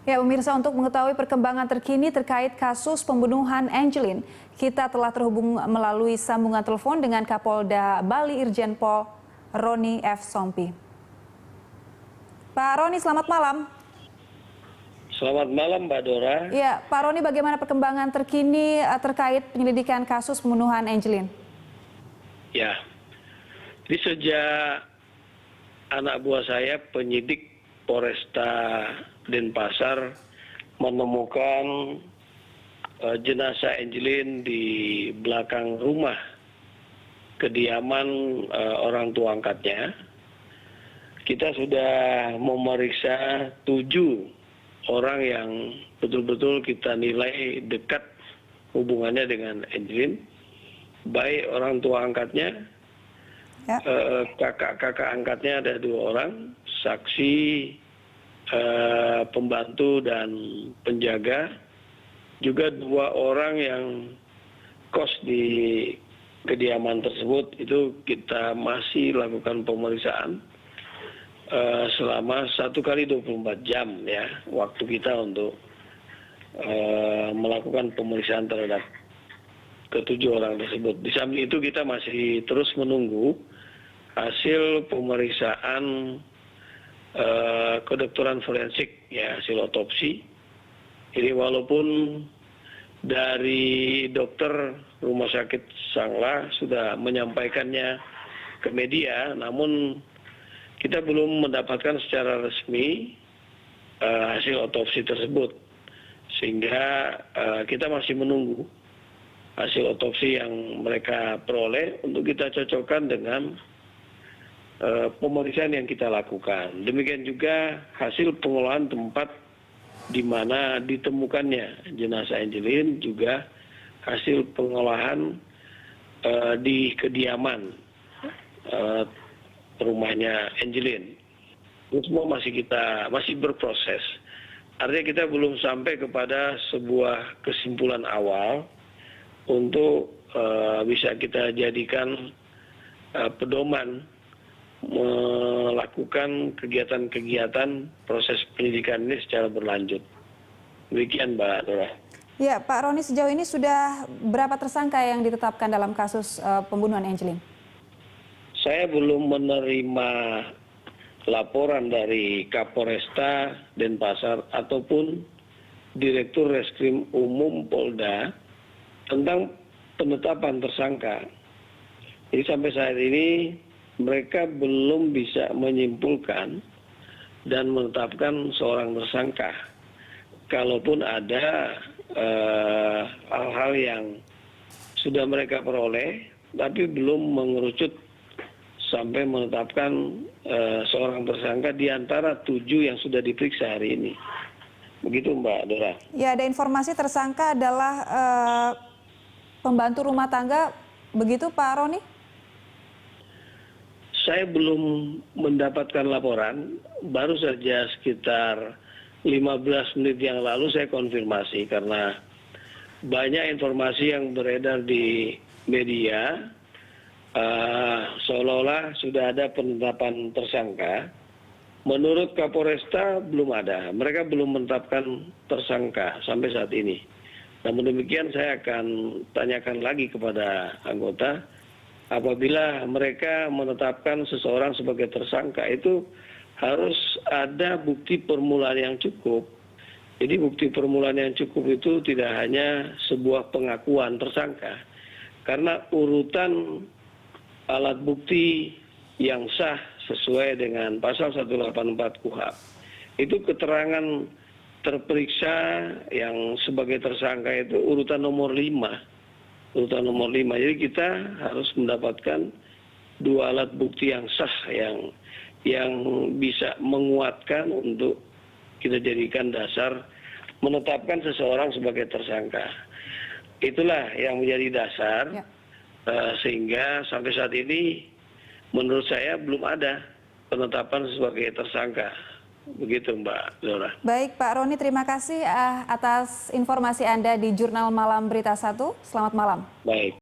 Ya, pemirsa, untuk mengetahui perkembangan terkini terkait kasus pembunuhan Angelin, kita telah terhubung melalui sambungan telepon dengan Kapolda Bali Irjen Pol Roni F. Sompi. Pak Roni, selamat malam. Selamat malam, Mbak Dora. Ya, Pak Roni, bagaimana perkembangan terkini terkait penyelidikan kasus pembunuhan Angelin? Ya, jadi sejak anak buah saya, penyidik Polresta Denpasar, menemukan jenazah Angelin di belakang rumah kediaman orang tua angkatnya. Kita sudah memeriksa 7 orang yang betul-betul kita nilai dekat hubungannya dengan Angelin, baik orang tua angkatnya, kakak-kakak angkatnya ada 2 orang, saksi, pembantu dan penjaga, juga 2 orang yang kos di kediaman tersebut. Itu kita masih lakukan pemeriksaan selama 1 kali 24 jam ya waktu kita untuk melakukan pemeriksaan terhadap ke-7 orang tersebut. Di samping itu kita masih terus menunggu hasil pemeriksaan kedokteran forensik ya, hasil otopsi. Jadi walaupun dari dokter Rumah Sakit Sanglah sudah menyampaikannya ke media, namun kita belum mendapatkan secara resmi hasil otopsi tersebut, sehingga kita masih menunggu hasil otopsi yang mereka peroleh untuk kita cocokkan dengan pemeriksaan yang kita lakukan. Demikian juga hasil pengolahan tempat di mana ditemukannya jenazah Angelin, juga hasil pengolahan di kediaman rumahnya Angelin. Itu semua masih berproses. Artinya kita belum sampai kepada sebuah kesimpulan awal untuk bisa kita jadikan pedoman melakukan kegiatan-kegiatan proses penyidikan ini secara berlanjut. Demikian, Mbak Dora. Ya, Pak Roni, sejauh ini sudah berapa tersangka yang ditetapkan dalam kasus pembunuhan Angelin? Saya belum menerima laporan dari Kapolresta Denpasar ataupun Direktur Reskrim Umum Polda tentang penetapan tersangka. Jadi sampai saat ini mereka belum bisa menyimpulkan dan menetapkan seorang tersangka. Kalaupun ada hal-hal yang sudah mereka peroleh, tapi belum mengerucut sampai menetapkan seorang tersangka di antara 7 yang sudah diperiksa hari ini. Begitu, Mbak Dora. Ya, ada informasi tersangka adalah pembantu rumah tangga, begitu Pak Roni? Saya belum mendapatkan laporan, baru saja sekitar 15 menit yang lalu saya konfirmasi karena banyak informasi yang beredar di media seolah-olah sudah ada penetapan tersangka. Menurut Kapolresta belum ada, mereka belum menetapkan tersangka sampai saat ini. Namun demikian saya akan tanyakan lagi kepada anggota, apabila mereka menetapkan seseorang sebagai tersangka itu harus ada bukti permulaan yang cukup. Jadi bukti permulaan yang cukup itu tidak hanya sebuah pengakuan tersangka, karena urutan alat bukti yang sah sesuai dengan pasal 184 KUHP itu keterangan terperiksa yang sebagai tersangka itu urutan nomor 5. Urutan nomor 5. Jadi kita harus mendapatkan 2 alat bukti yang sah yang bisa menguatkan untuk kita jadikan dasar menetapkan seseorang sebagai tersangka. Itulah yang menjadi dasar sehingga sampai saat ini menurut saya belum ada penetapan sebagai tersangka. Begitu, Mbak Dora. Baik, Pak Roni, terima kasih atas informasi Anda di Jurnal Malam Berita 1. Selamat malam. Baik.